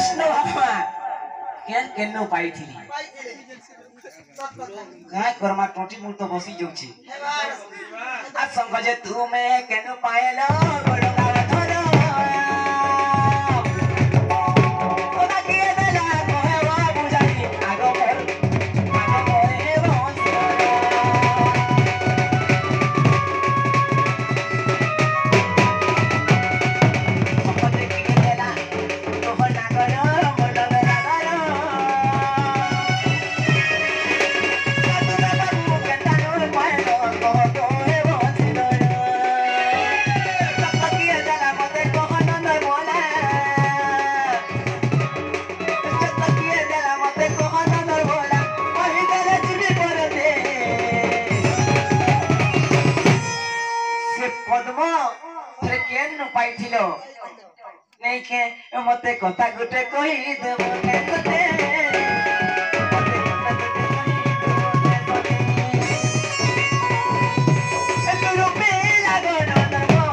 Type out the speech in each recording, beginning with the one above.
कृष्ण भगवान केन केनो पाइथिली काय करमा टोटी मुर तो बसी जाउची आ संग जे तू में केनो पाएलो बड़का धरो ओना के देला कहवा बुझाई आगो मोरे बंस संपत्ति के देला तो नागर पाइथिलो नहीं के मते कथा गुटे कहि देबो केते मते कथा गुटे कहि देबो केते एतुरो पे लागो न लागो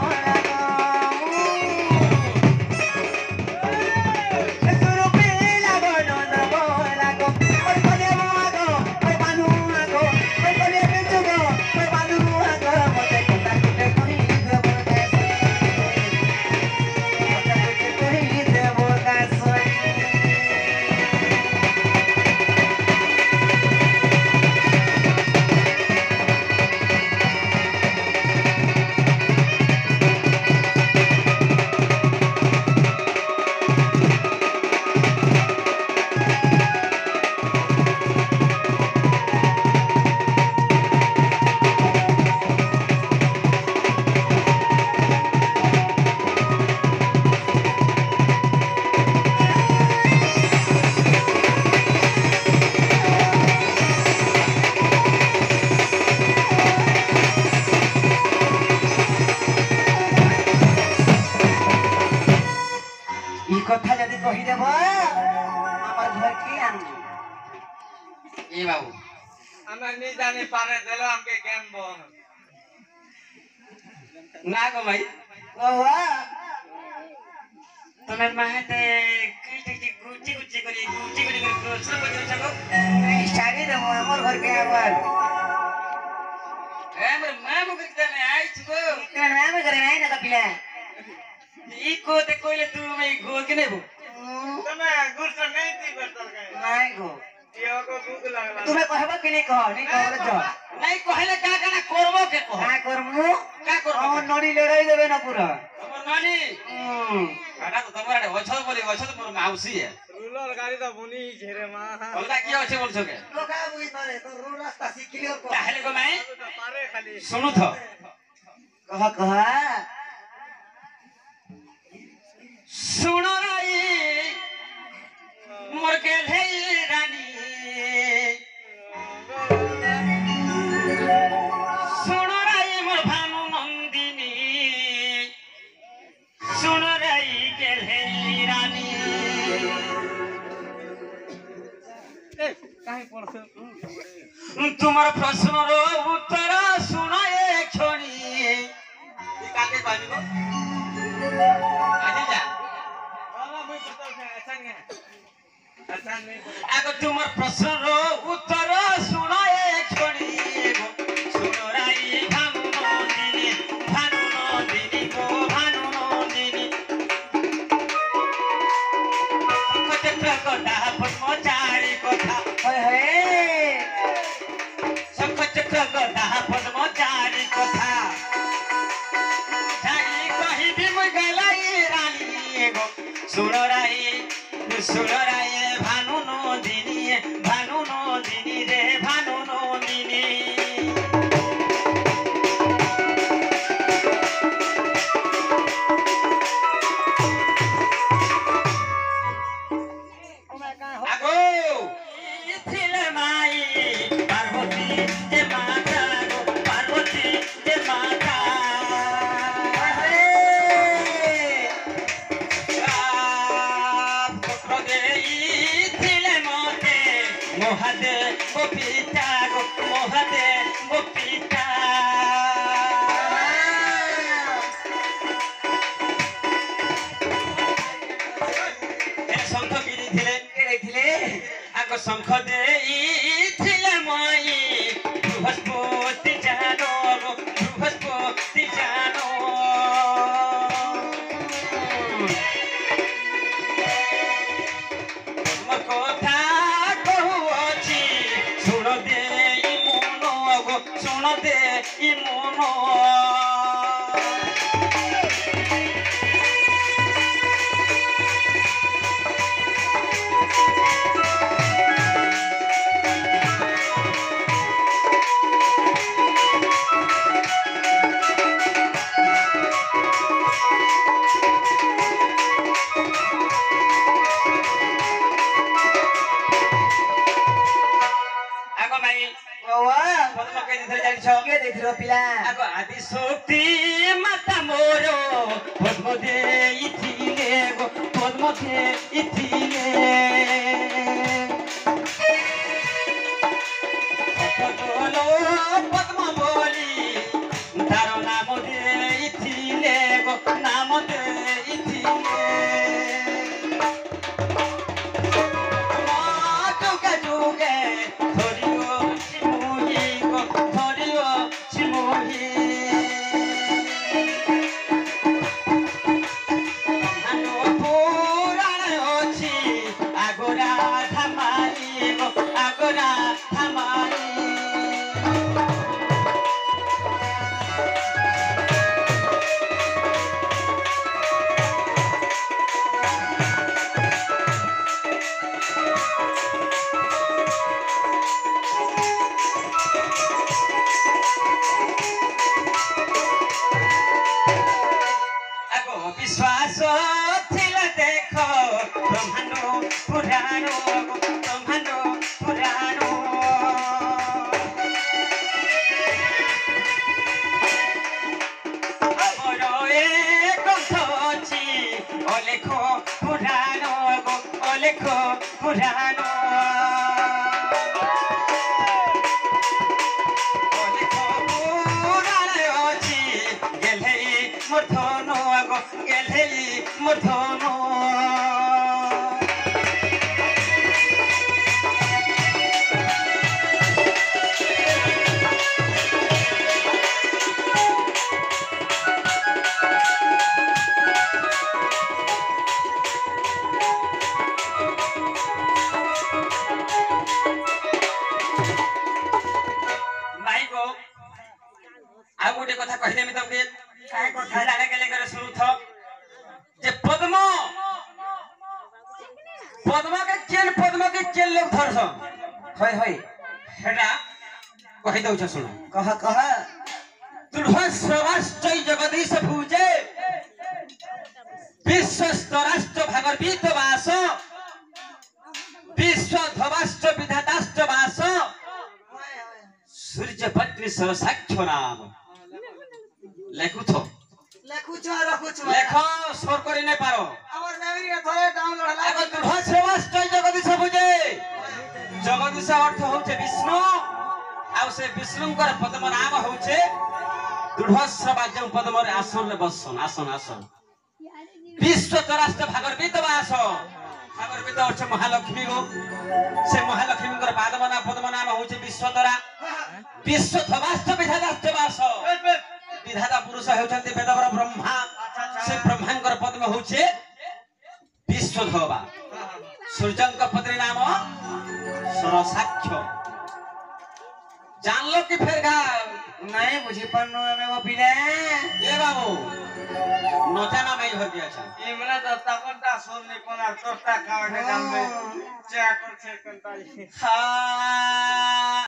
एतुरो पे लागो न लागो ओय कोले मागो ओय बानु आगो ओय कोले बेचुगो ओय बानु आगो मते कथा गुटे कहि देबो कथा जदि कहि देबो हमर घर के आनू ए बाबू हमरा नहीं जाने पारे देलो हमके गेम बोन ना गो भाई ओवा तुम्हें माहते की गुची करी प्रश्न बजो चलो स्टाडी दे हमर घर के आवर हमर मामू के तने आई छगो तने मामू करे नाही ना कपिला ई को ते कोइले तू में गो के नेबो तमे गुड़ से नहीं थी बर्तन का नाही गो यो को दूध लगला तुम्हें कहबो कि नहीं कह नहीं कहले जो नहीं कहले का करबो के कह का करमु का करबो हम नडी लड़ाई देबे ना पूरा हमर नानी आटा तो तमरा ओछो बोली ओछो तो मोर माउसी है रूलर गाड़ी तो बुनी झेरे मा बोलता की होछे बोल छके लोका बुई तरे तो रो रास्ता सिखलियो को काहे को मैं पारे खाली सुनु थो कह सुनो राई मोर के ले रानी सुनो राई मोर भानु नंदिनी सुनो राई के ले रानी ए काहे पड़छ तुम्हार प्रश्न रो उत्तर सुनो एक क्षणी ई काके पानी आजी जा आगो तुमर प्रश्न रो उत्तर सुनो एक क्षणी सुनो राई भानु नंदिनी गो भानु नंदिनी संकट कथा पद्मचारी कथा हे संकट कथा पद्मचारी कथा जाई कहि भी म गलाई रानी गो सुनो राई भानु नंदिनी रे भानु नंदिनी आगो इथिले माई पार्वती जे माता गो पार्वती जे माता मोहदे वो पिता संत शंख देइथिले माई बृहस्पति जानो बृहस्पति जानो कथा कहूची सुन दे मुनो गो सुन दे मुनो आदि शक्ति माता मोर पद्म देइथिले गो पद्म देइथिले पद्मलो पद्म बोली तार नाम देइथिले गो नाम देइथिले जुगे जुगे धरियो सिमुही गो धरियो सिमुही आगोरा थमाई आगो विश्वास थिला देख ब्रह्मांड पुराण ब्रह्मांड पुराण अमर ए ग्रंथ अछि अलेख पुराण अलेख पुराण अलेख पुराण अछि गेलई मथन गेलई मथन आ गोटे कथा कहिले मी तमके काय कथा जाने के लेकर सुनु थ जे पद्म के केन लोग धरस होय होय हेडा कहि दउ छ सुन कह दुर्भस्वाश्च जगदीश भुजे विश्वस्तराश्च भागवत वास विश्व धवाश्च विधाताश्च वास सूर्य पत्नी साक्ष्य नाम लेखु छो लेखो स्वर करि नै पारो আমার মেমরি থরে ডাউনলোড হলা आगो दुर्भस्वाश्च जगदीश भुजे जगदीश अर्थ होचे विष्णु आ से विष्णुंकर पद्म नाम होचे दुर्भस्वा जो पद्म रे आसन बसन आसन आसन विश्व तराष्ट्र भागवत वास भागवत अर्थ महालक्ष्मी गो से महालक्ष्मी कर पादम नाम पद्म नाम होचे विश्वतरा विश्व धवाष्ट्र विधाताष्ट्र वास विधाता पुरुष होचंती वेदवर ब्रह्मा से ब्रह्मांकर पद्म होचे विश्वधवा सूर्यंक पत्नी नाम सरसाक्ष्य जान लो कि फिर गा नहीं बुझी पन्नो में वो पिले ए बाबू नचाना नहीं भर दिया था इमला तो तकंता सोन नहीं पना तोता कावे के दाम में चा कर छे कंता हाँ